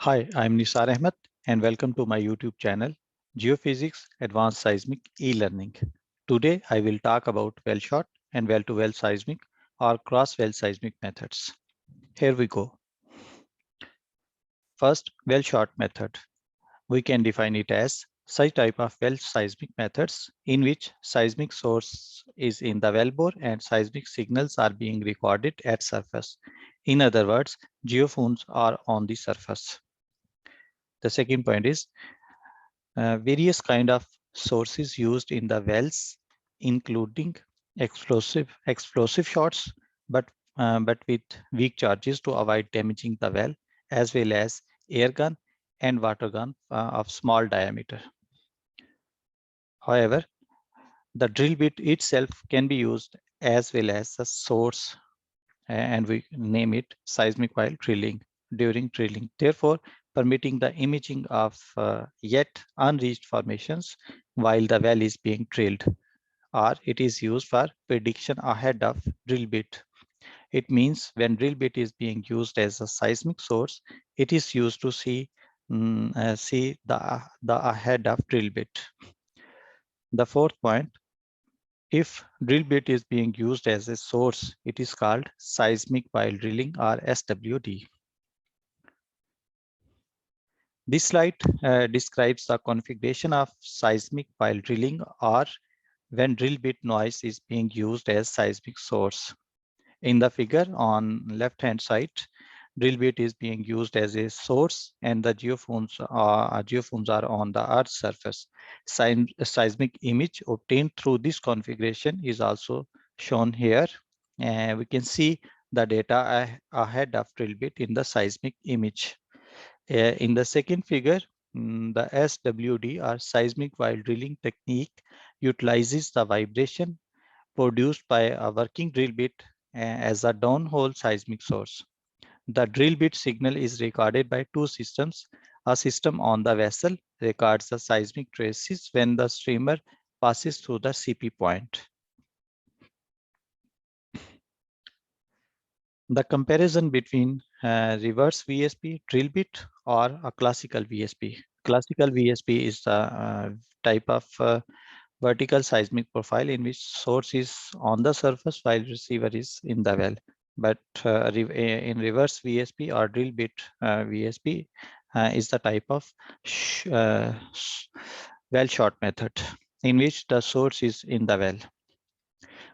Hi, I'm Nisar Ahmed and welcome to my YouTube channel, Geophysics Advanced Seismic E-Learning. Today, I will talk about well shot and well to well seismic or cross well seismic methods. Here we go. First, well shot method. We can define it as such type of well seismic methods in which seismic source is in the wellbore and seismic signals are being recorded at surface. In other words, geophones are on the surface. The second point is various kind of sources used in the wells, including explosive shots, but with weak charges to avoid damaging the well, as well as air gun and water gun of small diameter. However, the drill bit itself can be used as well as a source, and we name it seismic while drilling during drilling. Therefore, permitting the imaging of yet unreached formations while the well is being drilled, or it is used for prediction ahead of drill bit. It means when drill bit is being used as a seismic source, it is used to see the ahead of drill bit. The fourth point, if drill bit is being used as a source, it is called seismic while drilling or SWD. This slide describes the configuration of seismic while drilling or when drill bit noise is being used as seismic source. In the figure on left-hand side, drill bit is being used as a source and the geophones are on the Earth's surface. Seismic image obtained through this configuration is also shown here. We can see the data ahead of drill bit in the seismic image. In the second figure, the SWD or seismic while drilling technique utilizes the vibration produced by a working drill bit as a downhole seismic source. The drill bit signal is recorded by two systems. A system on the vessel records the seismic traces when the streamer passes through the CP point. The comparison between reverse VSP drill bit or a classical VSP. Classical VSP is the type of vertical seismic profile in which source is on the surface while receiver is in the well. But in reverse VSP or drill bit VSP is the type of well shot method in which the source is in the well.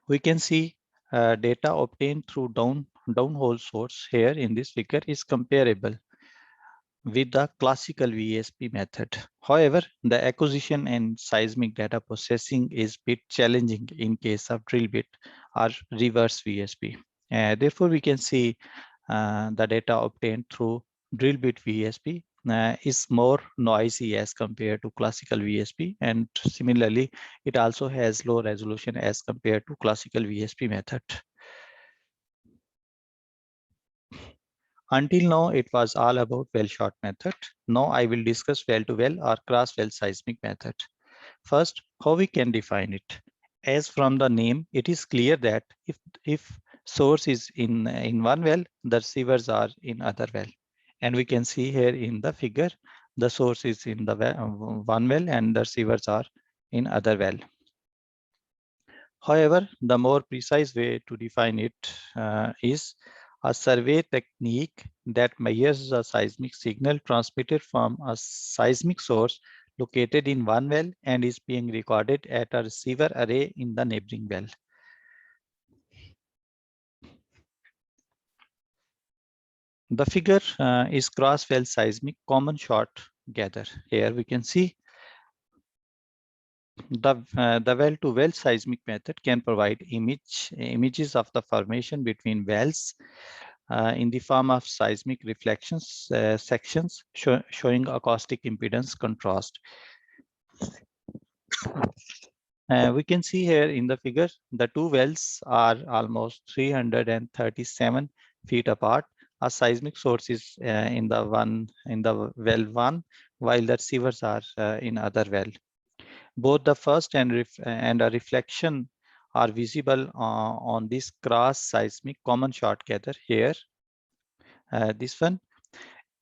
We can see data obtained through downhole source here in this figure is comparable with the classical VSP method. However, the acquisition and seismic data processing is bit challenging in case of drill bit or reverse VSP. Therefore, we can see the data obtained through drill bit VSP is more noisy as compared to classical VSP, and similarly, it also has low resolution as compared to classical VSP method. Until now, it was all about well shot method. Now I will discuss well to well or cross well seismic method. First, how we can define it. As from the name, it is clear that if source is in one well, the receivers are in other well. And we can see here in the figure, the source is in the one well and the receivers are in other well. However, the more precise way to define it is a survey technique that measures the seismic signal transmitted from a seismic source located in one well and is being recorded at a receiver array in the neighboring well. The figure is cross well seismic common shot gather. Here we can see the well to well seismic method can provide images of the formation between wells in the form of seismic reflections sections showing acoustic impedance contrast. We can see here in the figure, the two wells are almost 337 feet apart. A seismic source is in the well one, while the receivers are in other well. Both the first and a reflection are visible on this cross seismic common shot gather here. This one,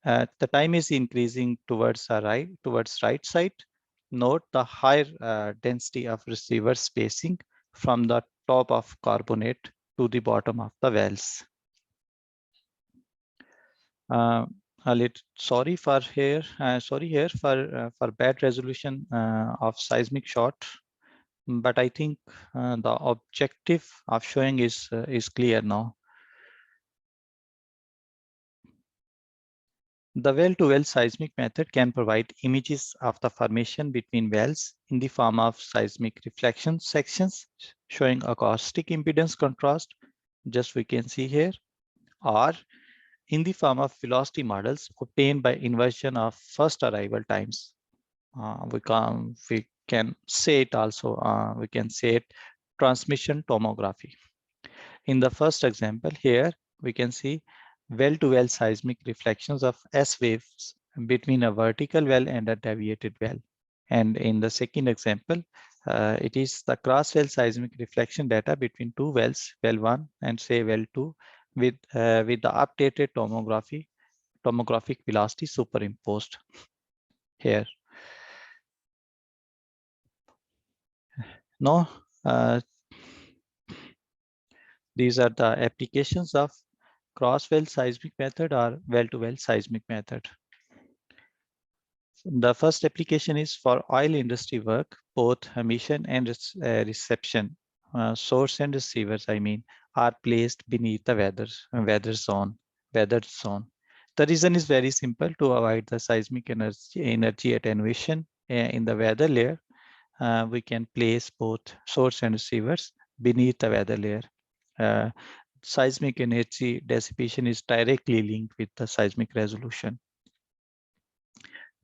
The time is increasing towards right side. Note the higher density of receiver spacing from the top of carbonate to the bottom of the wells. Sorry here for bad resolution of seismic shot, but I think the objective of showing is clear now. The well-to-well seismic method can provide images of the formation between wells in the form of seismic reflection sections showing acoustic impedance contrast, just we can see here, or in the form of velocity models obtained by inversion of first arrival times. We can say it also, we can say it transmission tomography. In the first example here, we can see well-to-well seismic reflections of S waves between a vertical well and a deviated well. And in the second example, it is the cross-well seismic reflection data between two wells, well 1 and say well 2, with the updated tomographic velocity superimposed here. Now, these are the applications of cross-well seismic method or well-to-well seismic method. The first application is for oil industry work, both emission and reception. Source and receivers, I mean, are placed beneath the weather zone. The reason is very simple: to avoid the seismic energy attenuation in the weather layer. We can place both source and receivers beneath the weather layer. Seismic energy dissipation is directly linked with the seismic resolution.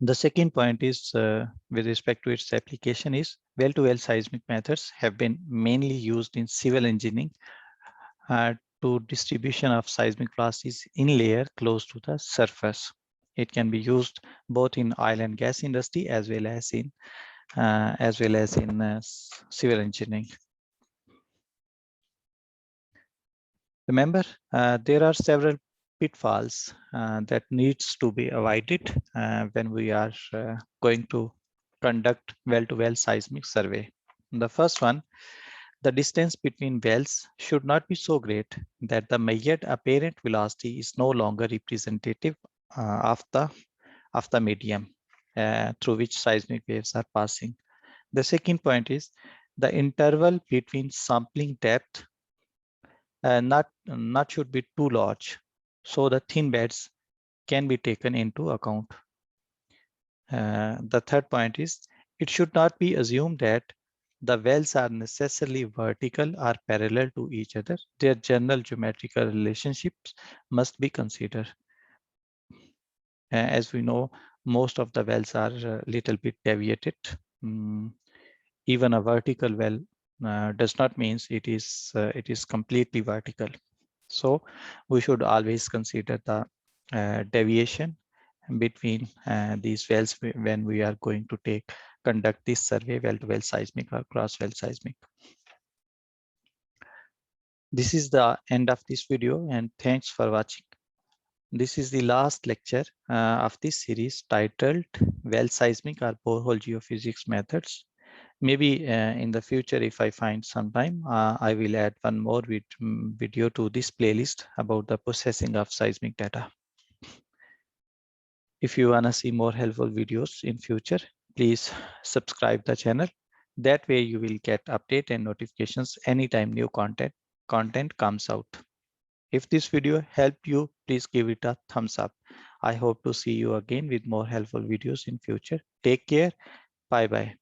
The second point is with respect to its application is well-to-well seismic methods have been mainly used in civil engineering to distribution of seismic velocities in layer close to the surface. It can be used both in oil and gas industry as well as in civil engineering. Remember, there are several pitfalls that needs to be avoided when we are going to conduct well-to-well seismic survey. The first one, the distance between wells should not be so great that the measured apparent velocity is no longer representative of the medium through which seismic waves are passing. The second point is the interval between sampling depth not should be too large, so the thin beds can be taken into account. The third point is it should not be assumed that the wells are necessarily vertical or parallel to each other. Their general geometrical relationships must be considered. As we know, most of the wells are a little bit deviated. Even a vertical well does not mean it is completely vertical. So we should always consider the deviation between these wells when we are going to conduct this survey, well-to-well seismic or cross-well seismic. This is the end of this video, and thanks for watching. This is the last lecture of this series titled Well Seismic or Borehole Geophysics Methods. Maybe in the future, if I find some time, I will add one more video to this playlist about the processing of seismic data. If you want to see more helpful videos in future, please subscribe the channel. That way you will get update and notifications anytime new content comes out. If this video helped you, please give it a thumbs up. I hope to see you again with more helpful videos in future. Take care. Bye-bye.